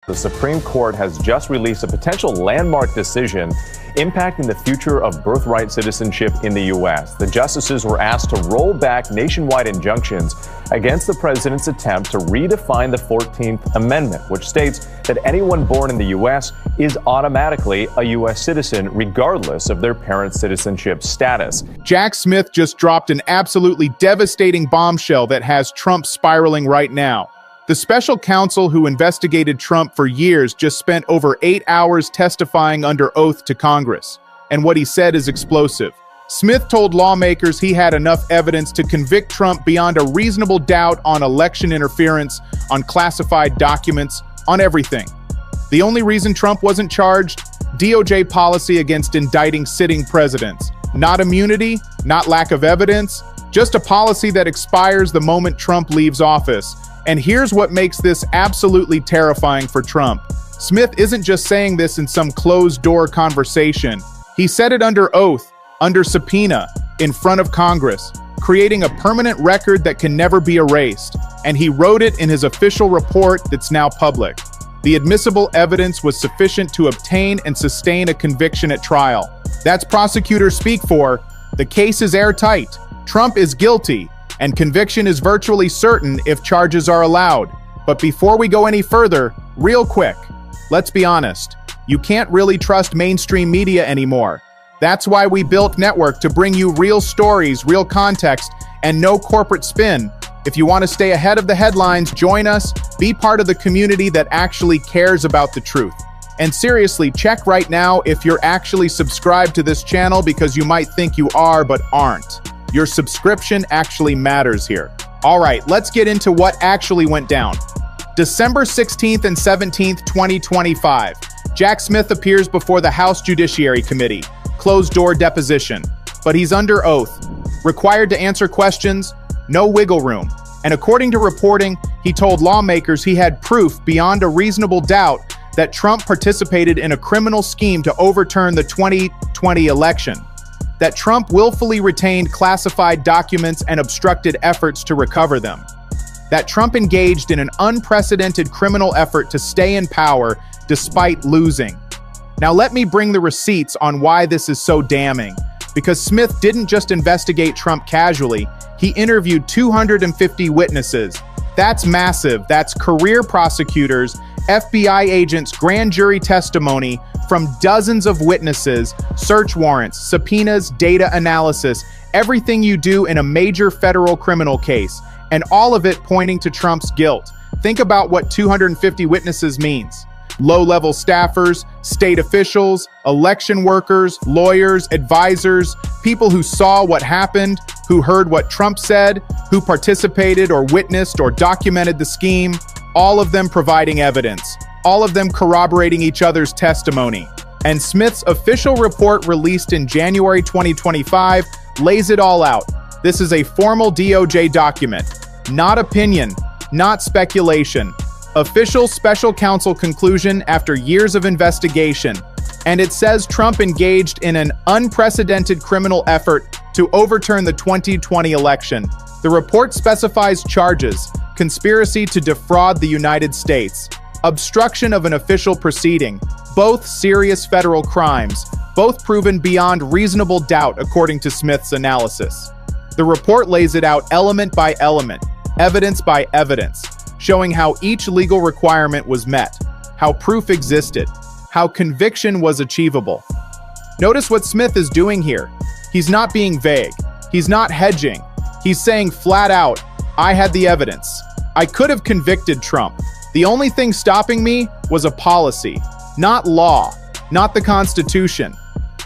The Supreme Court has just released a potential landmark decision impacting the future of birthright citizenship in the U.S. The justices were asked to roll back nationwide injunctions against the president's attempt to redefine the 14th Amendment, which states that anyone born in the U.S. is automatically a U.S. citizen, regardless of their parents' citizenship status. Jack Smith just dropped an absolutely devastating bombshell that has Trump spiraling right now. The special counsel who investigated Trump for years just spent over 8 hours testifying under oath to Congress. And what he said is explosive. Smith told lawmakers he had enough evidence to convict Trump beyond a reasonable doubt on election interference, on classified documents, on everything. The only reason Trump wasn't charged? DOJ policy against indicting sitting presidents. Not immunity, not lack of evidence, just a policy that expires the moment Trump leaves office. And here's what makes this absolutely terrifying for Trump. Smith isn't just saying this in some closed-door conversation. He said it under oath, under subpoena, in front of Congress, creating a permanent record that can never be erased. And he wrote it in his official report that's now public. The admissible evidence was sufficient to obtain and sustain a conviction at trial. That's prosecutors speak for. The case is airtight. Trump is guilty. And conviction is virtually certain if charges are allowed. But before we go any further, real quick, let's be honest. You can't really trust mainstream media anymore. That's why we built Network, to bring you real stories, real context, and no corporate spin. If you want to stay ahead of the headlines, join us. Be part of the community that actually cares about the truth. And seriously, check right now if you're actually subscribed to this channel, because you might think you are but aren't. Your subscription actually matters here. All right, let's get into what actually went down. December 16th and 17th, 2025. Jack Smith appears before the House Judiciary Committee. Closed-door deposition. But he's under oath. Required to answer questions, no wiggle room. And according to reporting, he told lawmakers he had proof beyond a reasonable doubt that Trump participated in a criminal scheme to overturn the 2020 election. That Trump willfully retained classified documents and obstructed efforts to recover them. That Trump engaged in an unprecedented criminal effort to stay in power despite losing. Now let me bring the receipts on why this is so damning. Because Smith didn't just investigate Trump casually, he interviewed 250 witnesses. That's massive. That's career prosecutors, FBI agents, grand jury testimony from dozens of witnesses, search warrants, subpoenas, data analysis, everything you do in a major federal criminal case, and all of it pointing to Trump's guilt. Think about what 250 witnesses means. Low-level staffers, state officials, election workers, lawyers, advisors, people who saw what happened, who heard what Trump said, who participated or witnessed or documented the scheme, all of them providing evidence, all of them corroborating each other's testimony. And Smith's official report, released in January 2025, lays it all out. This is a formal DOJ document, not opinion, not speculation. Official special counsel conclusion after years of investigation. And it says Trump engaged in an unprecedented criminal effort to overturn the 2020 election. The report specifies charges: conspiracy to defraud the United States, obstruction of an official proceeding, both serious federal crimes, both proven beyond reasonable doubt according to Smith's analysis. The report lays it out element by element, evidence by evidence, showing how each legal requirement was met, how proof existed, how conviction was achievable. Notice what Smith is doing here. He's not being vague. He's not hedging. He's saying flat out, I had the evidence. I could have convicted Trump. The only thing stopping me was a policy, not law, not the Constitution.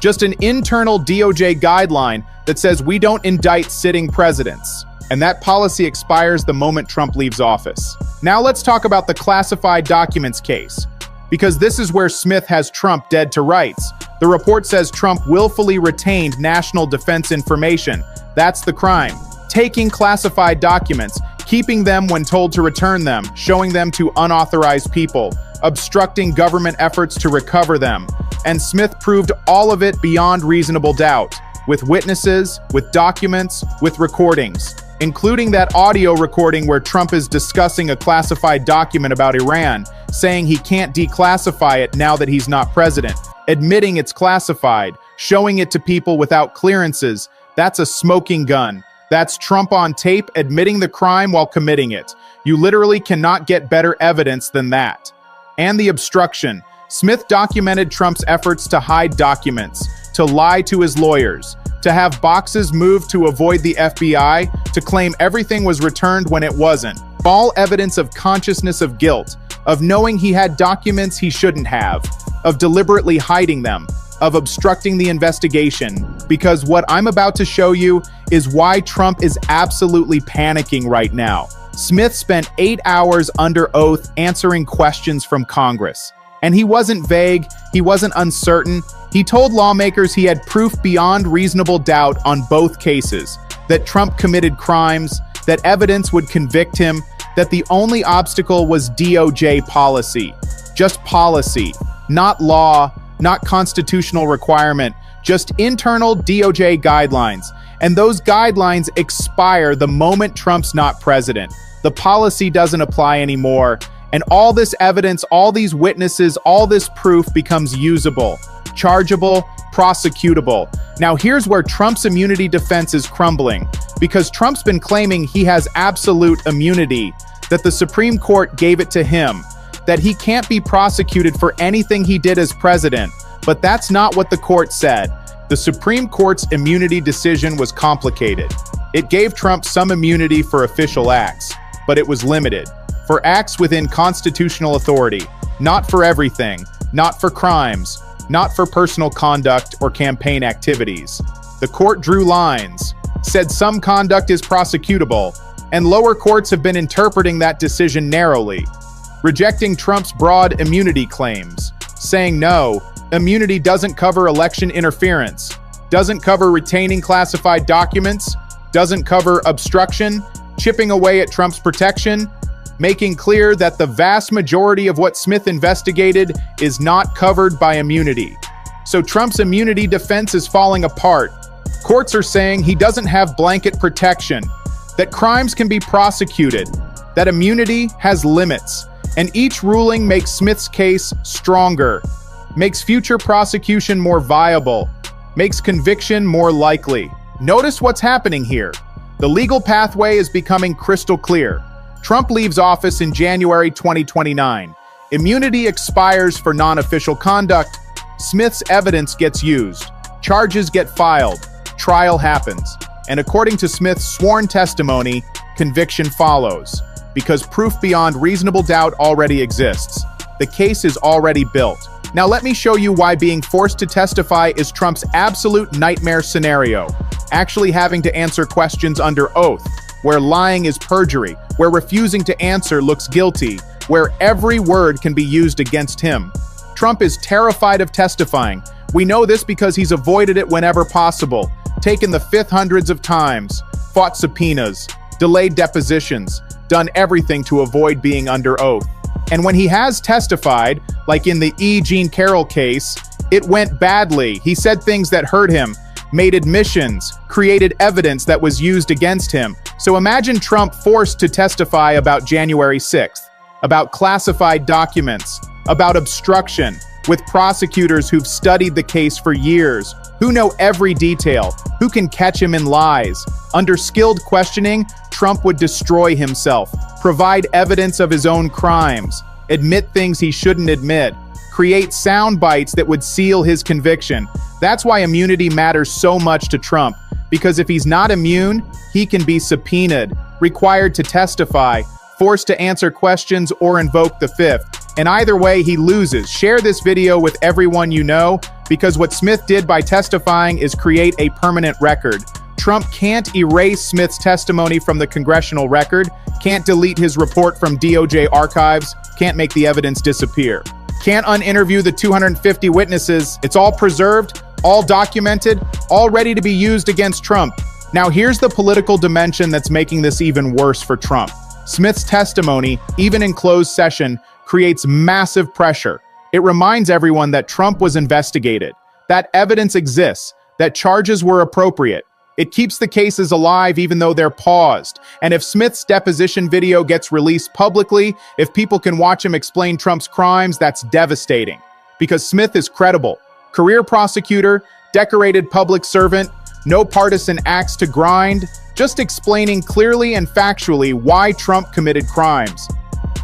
Just an internal DOJ guideline that says we don't indict sitting presidents. And that policy expires the moment Trump leaves office. Now let's talk about the classified documents case, because this is where Smith has Trump dead to rights. The report says Trump willfully retained national defense information. That's the crime. Taking classified documents, keeping them when told to return them, showing them to unauthorized people, obstructing government efforts to recover them. And Smith proved all of it beyond reasonable doubt, with witnesses, with documents, with recordings. including that audio recording where Trump is discussing a classified document about Iran, saying he can't declassify it now that he's not president, admitting it's classified, showing it to people without clearances. That's a smoking gun. That's Trump on tape admitting the crime while committing it. You literally cannot get better evidence than that. And the obstruction. Smith documented Trump's efforts to hide documents, to lie to his lawyers, to have boxes moved to avoid the FBI, to claim everything was returned when it wasn't. All evidence of consciousness of guilt, of knowing he had documents he shouldn't have, of deliberately hiding them, of obstructing the investigation. Because what I'm about to show you is why Trump is absolutely panicking right now. Smith spent 8 hours under oath answering questions from Congress. And he wasn't vague, he wasn't uncertain. He told lawmakers he had proof beyond reasonable doubt on both cases, that Trump committed crimes, that evidence would convict him, that the only obstacle was DOJ policy. Just policy, not law, not constitutional requirement, just internal DOJ guidelines. And those guidelines expire the moment Trump's not president. The policy doesn't apply anymore. And all this evidence, all these witnesses, all this proof becomes usable, chargeable, prosecutable. Now here's where Trump's immunity defense is crumbling, because Trump's been claiming he has absolute immunity, that the Supreme Court gave it to him, that he can't be prosecuted for anything he did as president. But that's not what the court said. The Supreme Court's immunity decision was complicated. It gave Trump some immunity for official acts, but it was limited. For acts within constitutional authority, not for everything, not for crimes, not for personal conduct or campaign activities. The court drew lines, said some conduct is prosecutable, and lower courts have been interpreting that decision narrowly, rejecting Trump's broad immunity claims, saying no, immunity doesn't cover election interference, doesn't cover retaining classified documents, doesn't cover obstruction, chipping away at Trump's protection, making clear that the vast majority of what Smith investigated is not covered by immunity. So Trump's immunity defense is falling apart. Courts are saying he doesn't have blanket protection, that crimes can be prosecuted, that immunity has limits, and each ruling makes Smith's case stronger, makes future prosecution more viable, makes conviction more likely. Notice what's happening here. The legal pathway is becoming crystal clear. Trump leaves office in January 2029. Immunity expires for non-official conduct. Smith's evidence gets used. Charges get filed. Trial happens. And according to Smith's sworn testimony, conviction follows. Because proof beyond reasonable doubt already exists. The case is already built. Now let me show you why being forced to testify is Trump's absolute nightmare scenario. Actually having to answer questions under oath, where lying is perjury, where refusing to answer looks guilty, where every word can be used against him. Trump is terrified of testifying. We know this because he's avoided it whenever possible, taken the fifth hundreds of times, fought subpoenas, delayed depositions, done everything to avoid being under oath. And when he has testified, like in the E. Jean Carroll case, it went badly. He said things that hurt him, made admissions, created evidence that was used against him. So imagine Trump forced to testify about January 6th, about classified documents, about obstruction, with prosecutors who've studied the case for years, who know every detail, who can catch him in lies. Under skilled questioning, Trump would destroy himself, provide evidence of his own crimes, admit things he shouldn't admit, create sound bites that would seal his conviction. That's why immunity matters so much to Trump, because if he's not immune, he can be subpoenaed, required to testify, forced to answer questions, or invoke the fifth. And either way, he loses. Share this video with everyone you know, because what Smith did by testifying is create a permanent record. Trump can't erase Smith's testimony from the congressional record, can't delete his report from DOJ archives, can't make the evidence disappear. Can't uninterview the 250 witnesses. It's all preserved, all documented, all ready to be used against Trump. Now here's the political dimension that's making this even worse for Trump. Smith's testimony, even in closed session, creates massive pressure. It reminds everyone that Trump was investigated, that evidence exists, that charges were appropriate. It keeps the cases alive even though they're paused. And if Smith's deposition video gets released publicly, if people can watch him explain Trump's crimes, that's devastating. Because Smith is credible. Career prosecutor, decorated public servant, no partisan axe to grind, just explaining clearly and factually why Trump committed crimes.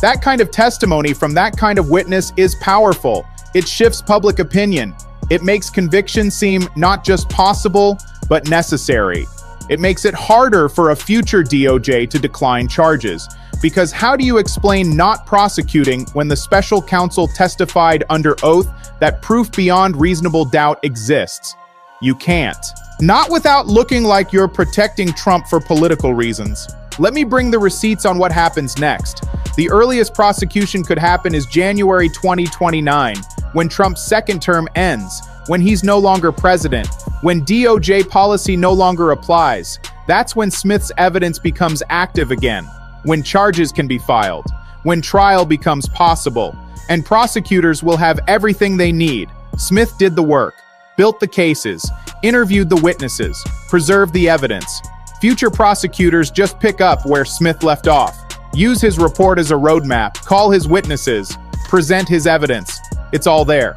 That kind of testimony from that kind of witness is powerful. It shifts public opinion. It makes conviction seem not just possible, but necessary. It makes it harder for a future DOJ to decline charges. Because how do you explain not prosecuting when the special counsel testified under oath that proof beyond reasonable doubt exists? You can't. Not without looking like you're protecting Trump for political reasons. Let me bring the receipts on what happens next. The earliest prosecution could happen is January 2029, when Trump's second term ends, when he's no longer president, when DOJ policy no longer applies. That's when Smith's evidence becomes active again, when charges can be filed, when trial becomes possible, and prosecutors will have everything they need. Smith did the work, built the cases, interviewed the witnesses, preserved the evidence. Future prosecutors just pick up where Smith left off. Use his report as a roadmap, call his witnesses, present his evidence. It's all there.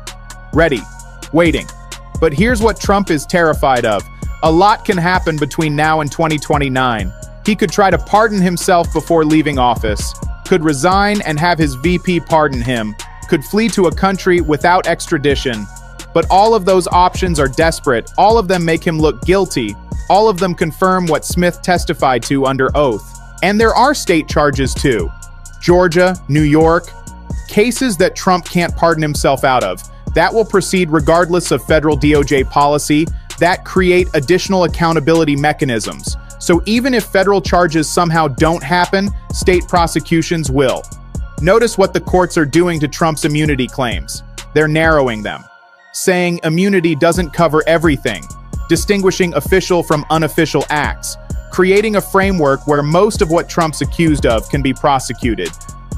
Ready. Waiting. But here's what Trump is terrified of. A lot can happen between now and 2029. He could try to pardon himself before leaving office, could resign and have his VP pardon him, could flee to a country without extradition. But all of those options are desperate. All of them make him look guilty. All of them confirm what Smith testified to under oath. And there are state charges too. Georgia, New York, cases that Trump can't pardon himself out of. That will proceed regardless of federal DOJ policy that create additional accountability mechanisms. So even if federal charges somehow don't happen, state prosecutions will. Notice what the courts are doing to Trump's immunity claims. They're narrowing them, saying immunity doesn't cover everything, distinguishing official from unofficial acts, creating a framework where most of what Trump's accused of can be prosecuted.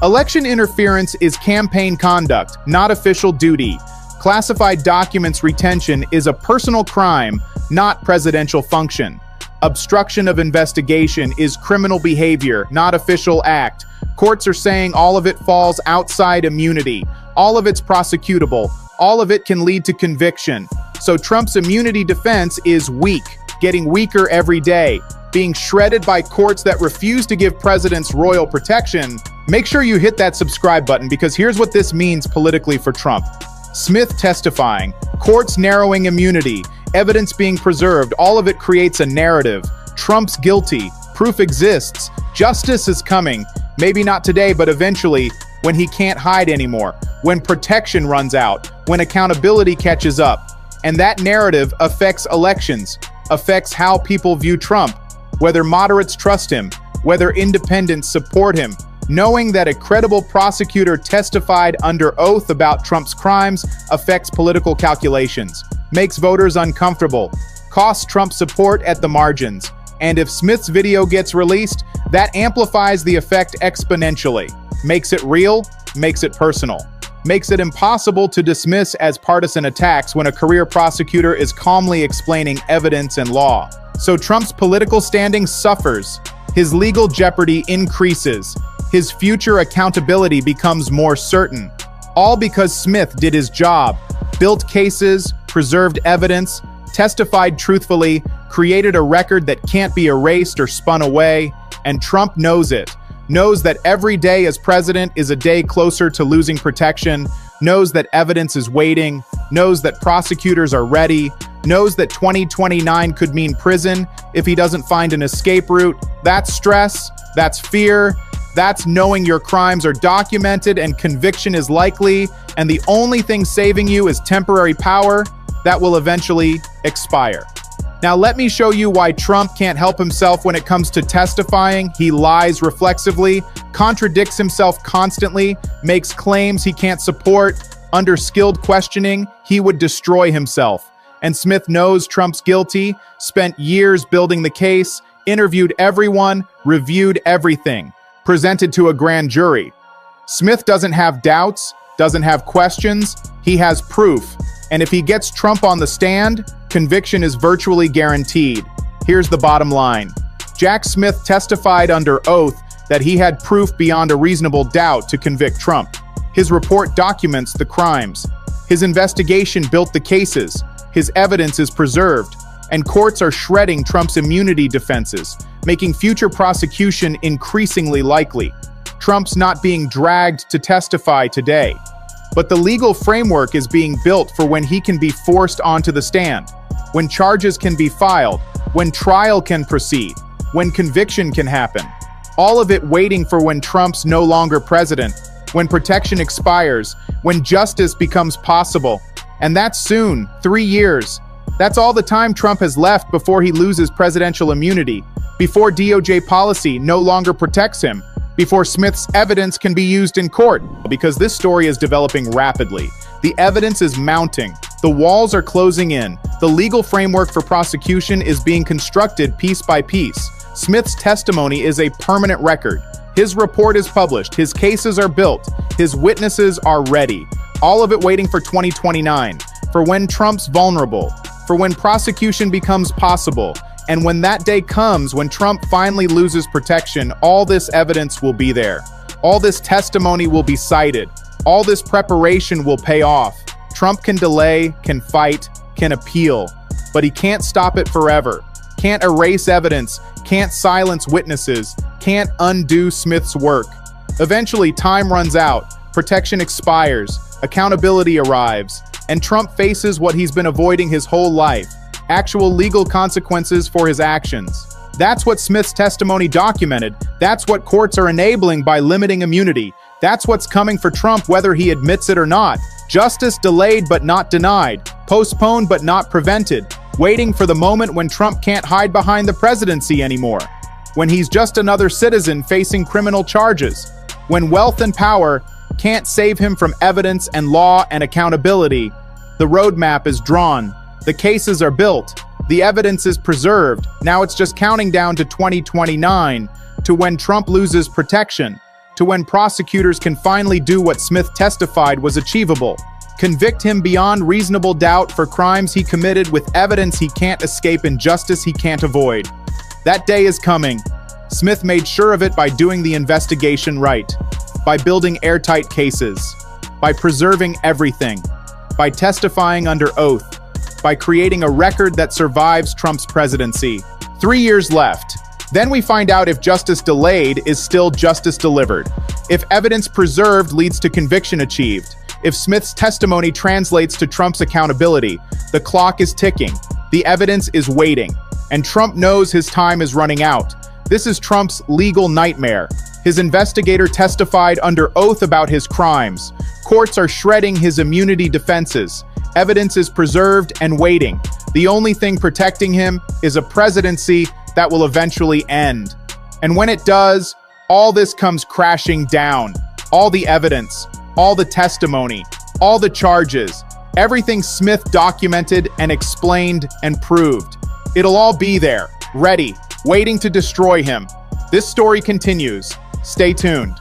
Election interference is campaign conduct, not official duty. Classified documents retention is a personal crime, not presidential function. Obstruction of investigation is criminal behavior, not official act. Courts are saying all of it falls outside immunity. All of it's prosecutable. All of it can lead to conviction. So Trump's immunity defense is weak, getting weaker every day, being shredded by courts that refuse to give presidents royal protection. Make sure you hit that subscribe button because here's what this means politically for Trump. Smith testifying, courts narrowing immunity, evidence being preserved, all of it creates a narrative. Trump's guilty, proof exists, justice is coming, maybe not today, but eventually, when he can't hide anymore, when protection runs out, when accountability catches up. And that narrative affects elections, affects how people view Trump, whether moderates trust him, whether independents support him. Knowing that a credible prosecutor testified under oath about Trump's crimes affects political calculations, makes voters uncomfortable, costs Trump support at the margins. And if Smith's video gets released, that amplifies the effect exponentially, makes it real, makes it personal, makes it impossible to dismiss as partisan attacks when a career prosecutor is calmly explaining evidence and law. So Trump's political standing suffers, his legal jeopardy increases, his future accountability becomes more certain, all because Smith did his job, built cases, preserved evidence, testified truthfully, created a record that can't be erased or spun away, and Trump knows it. Knows that every day as president is a day closer to losing protection, knows that evidence is waiting, knows that prosecutors are ready, knows that 2029 could mean prison if he doesn't find an escape route. That's stress, that's fear, that's knowing your crimes are documented and conviction is likely, and the only thing saving you is temporary power that will eventually expire. Now let me show you why Trump can't help himself when it comes to testifying. He lies reflexively, contradicts himself constantly, makes claims he can't support. Under skilled questioning, he would destroy himself. And Smith knows Trump's guilty, spent years building the case, interviewed everyone, reviewed everything, presented to a grand jury. Smith doesn't have doubts, doesn't have questions, he has proof. And if he gets Trump on the stand, conviction is virtually guaranteed. Here's the bottom line. Jack Smith testified under oath that he had proof beyond a reasonable doubt to convict Trump. His report documents the crimes. His investigation built the cases. His evidence is preserved. And courts are shredding Trump's immunity defenses, making future prosecution increasingly likely. Trump's not being dragged to testify today, but the legal framework is being built for when he can be forced onto the stand, when charges can be filed, when trial can proceed, when conviction can happen. All of it waiting for when Trump's no longer president, when protection expires, when justice becomes possible. And that's soon, 3 years. That's all the time Trump has left before he loses presidential immunity, before DOJ policy no longer protects him, before Smith's evidence can be used in court. Because this story is developing rapidly. The evidence is mounting. The walls are closing in. The legal framework for prosecution is being constructed piece by piece. Smith's testimony is a permanent record. His report is published. His cases are built. His witnesses are ready. All of it waiting for 2029, for when Trump's vulnerable, for when prosecution becomes possible. And when that day comes, when Trump finally loses protection, all this evidence will be there. All this testimony will be cited. All this preparation will pay off. Trump can delay, can fight, can appeal, but he can't stop it forever. Can't erase evidence, can't silence witnesses, can't undo Smith's work. Eventually, time runs out, protection expires, accountability arrives, and Trump faces what he's been avoiding his whole life: actual legal consequences for his actions. That's what Smith's testimony documented. That's what courts are enabling by limiting immunity. That's what's coming for Trump whether he admits it or not. Justice delayed but not denied, postponed but not prevented, waiting for the moment when Trump can't hide behind the presidency anymore, when he's just another citizen facing criminal charges, when wealth and power can't save him from evidence and law and accountability. The roadmap is drawn. The cases are built. The evidence is preserved. Now it's just counting down to 2029, to when Trump loses protection, to when prosecutors can finally do what Smith testified was achievable: convict him beyond reasonable doubt for crimes he committed with evidence he can't escape and justice he can't avoid. That day is coming. Smith made sure of it by doing the investigation right, by building airtight cases, by preserving everything, by testifying under oath, by creating a record that survives Trump's presidency. 3 years left. Then we find out if justice delayed is still justice delivered, if evidence preserved leads to conviction achieved, if Smith's testimony translates to Trump's accountability. The clock is ticking. The evidence is waiting. And Trump knows his time is running out. This is Trump's legal nightmare. His investigator testified under oath about his crimes. Courts are shredding his immunity defenses. Evidence is preserved and waiting. The only thing protecting him is a presidency that will eventually end. And when it does, all this comes crashing down. All the evidence, all the testimony, all the charges, everything Smith documented and explained and proved. It'll all be there, ready, waiting to destroy him. This story continues. Stay tuned.